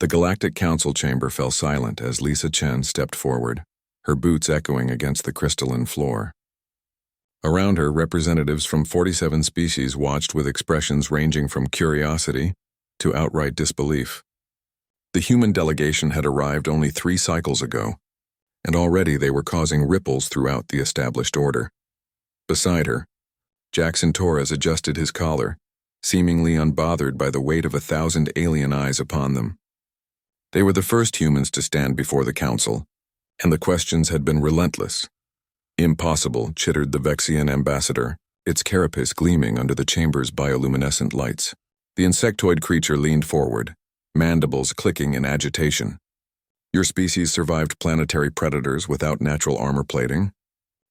The Galactic Council chamber fell silent as Lisa Chen stepped forward, her boots echoing against the crystalline floor. Around her, representatives from 47 species watched with expressions ranging from curiosity to outright disbelief. The human delegation had arrived only 3 cycles ago, and already they were causing ripples throughout the established order. Beside her, Jackson Torres adjusted his collar, seemingly unbothered by the weight of 1,000 alien eyes upon them. They were the first humans to stand before the council, and the questions had been relentless. Impossible, chittered the Vexian ambassador, its carapace gleaming under the chamber's bioluminescent lights. The insectoid creature leaned forward, mandibles clicking in agitation. Your species survived planetary predators without natural armor plating?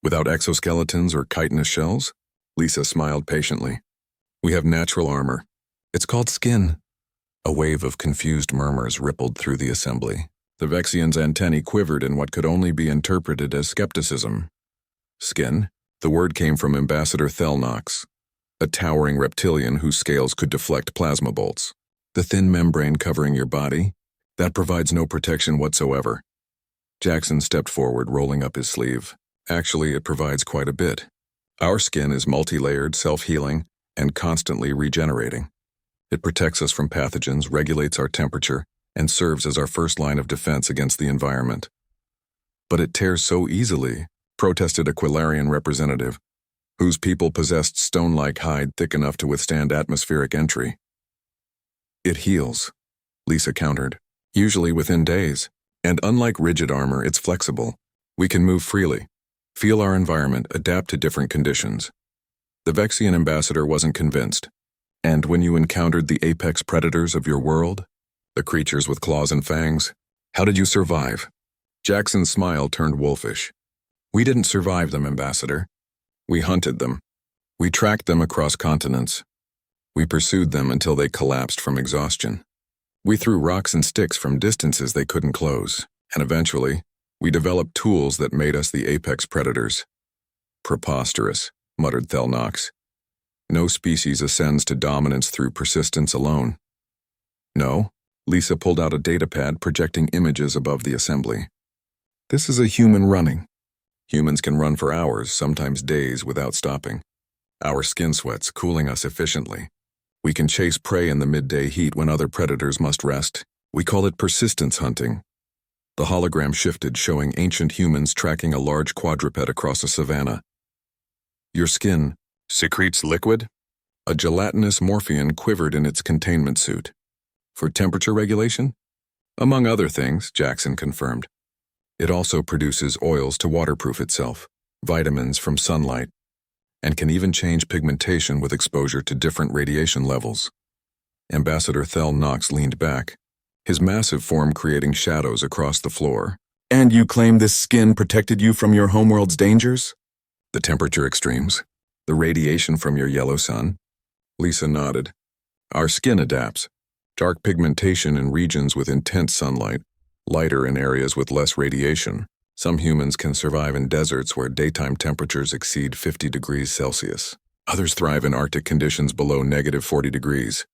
Without exoskeletons or chitinous shells? Lisa smiled patiently. We have natural armor. It's called skin. A wave of confused murmurs rippled through the assembly. The Vexian's antennae quivered in what could only be interpreted as skepticism. Skin? The word came from Ambassador Thelnox, a towering reptilian whose scales could deflect plasma bolts. The thin membrane covering your body? That provides no protection whatsoever. Jackson stepped forward, rolling up his sleeve. Actually, it provides quite a bit. Our skin is multi-layered, self-healing, and constantly regenerating. It protects us from pathogens, regulates our temperature, and serves as our first line of defense against the environment. But it tears so easily, protested a Quillarian representative, whose people possessed stone-like hide thick enough to withstand atmospheric entry. It heals, Lisa countered, usually within days. And unlike rigid armor, it's flexible. We can move freely, feel our environment, adapt to different conditions. The Vexian ambassador wasn't convinced. And when you encountered the apex predators of your world, the creatures with claws and fangs, how did you survive? Jackson's smile turned wolfish. We didn't survive them, Ambassador. We hunted them. We tracked them across continents. We pursued them until they collapsed from exhaustion. We threw rocks and sticks from distances they couldn't close, and eventually, we developed tools that made us the apex predators. Preposterous, muttered Thelnox. No species ascends to dominance through persistence alone. No, Lisa pulled out a datapad projecting images above the assembly. This is a human running. Humans can run for hours, sometimes days, without stopping. Our skin sweats, cooling us efficiently. We can chase prey in the midday heat when other predators must rest. We call it persistence hunting. The hologram shifted, showing ancient humans tracking a large quadruped across a savanna. Your skin secretes liquid? A gelatinous morphine quivered in its containment suit. For temperature regulation? Among other things, Jackson confirmed. It also produces oils to waterproof itself, vitamins from sunlight, and can even change pigmentation with exposure to different radiation levels. Ambassador Thelnox leaned back, his massive form creating shadows across the floor. And you claim this skin protected you from your homeworld's dangers? The temperature extremes, the radiation from your yellow sun? Lisa nodded. Our skin adapts. Dark pigmentation in regions with intense sunlight, lighter in areas with less radiation. Some humans can survive in deserts where daytime temperatures exceed 50 degrees Celsius. Others thrive in Arctic conditions below -40 degrees.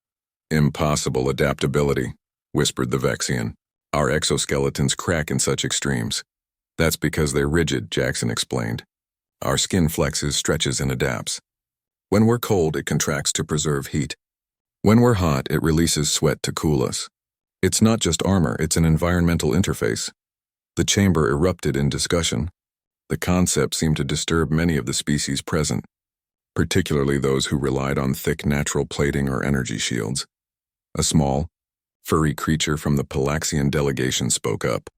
Impossible adaptability, whispered the Vexian. Our exoskeletons crack in such extremes. That's because they're rigid, Jackson explained. Our skin flexes, stretches, and adapts. When we're cold, it contracts to preserve heat. When we're hot, it releases sweat to cool us. It's not just armor, it's an environmental interface. The chamber erupted in discussion. The concept seemed to disturb many of the species present, particularly those who relied on thick natural plating or energy shields. A small, furry creature from the Palaxian delegation spoke up,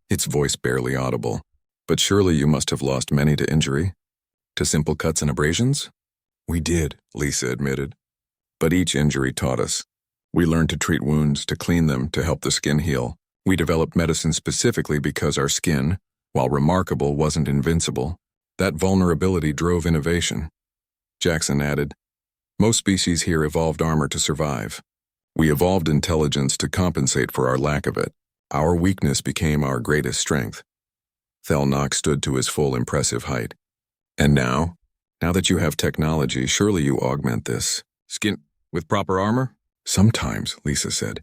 its voice barely audible. But surely you must have lost many to injury? To simple cuts and abrasions? We did, Lisa admitted. But each injury taught us. We learned to treat wounds, to clean them, to help the skin heal. We developed medicine specifically because our skin, while remarkable, wasn't invincible. That vulnerability drove innovation. Jackson added, most species here evolved armor to survive. We evolved intelligence to compensate for our lack of it. Our weakness became our greatest strength. Thelnox stood to his full impressive height. And now that you have technology, surely you augment this skin with proper armor? Sometimes, Lisa said.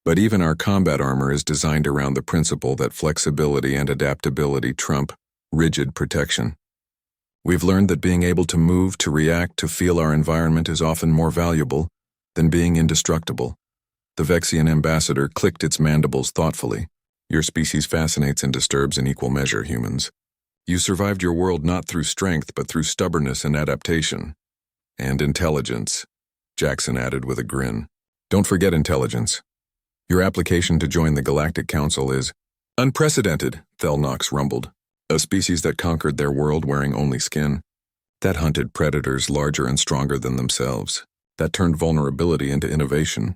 But even our combat armor is designed around the principle that flexibility and adaptability trump rigid protection. We've learned that being able to move, to react, to feel our environment is often more valuable than being indestructible. The Vexian ambassador clicked its mandibles thoughtfully. Your species fascinates and disturbs in equal measure, humans. You survived your world not through strength, but through stubbornness and adaptation. And intelligence, Jackson added with a grin. Don't forget intelligence. Your application to join the Galactic Council is unprecedented, Thelnox rumbled. A species that conquered their world wearing only skin, that hunted predators larger and stronger than themselves, that turned vulnerability into innovation.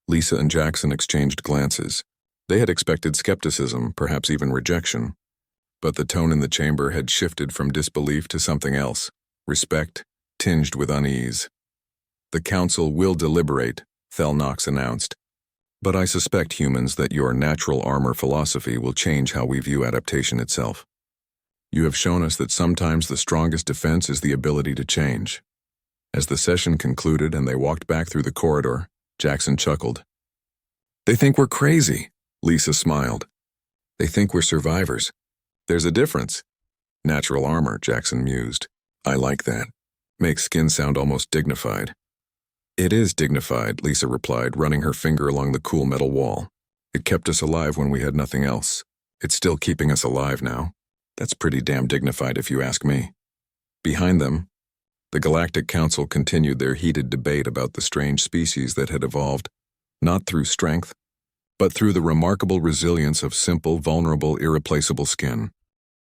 Lisa and Jackson exchanged glances. They had expected skepticism, perhaps even rejection. But the tone in the chamber had shifted from disbelief to something else, respect, tinged with unease. The council will deliberate, Thelnox announced. But I suspect, humans, that your natural armor philosophy will change how we view adaptation itself. You have shown us that sometimes the strongest defense is the ability to change. As the session concluded and they walked back through the corridor, Jackson chuckled. They think we're crazy, Lisa smiled. They think we're survivors. There's a difference. Natural armor, Jackson mused. I like that. Makes skin sound almost dignified. It is dignified, Lisa replied, running her finger along the cool metal wall. It kept us alive when we had nothing else. It's still keeping us alive now. That's pretty damn dignified if you ask me. Behind them, the Galactic Council continued their heated debate about the strange species that had evolved, not through strength, but through the remarkable resilience of simple, vulnerable, irreplaceable skin.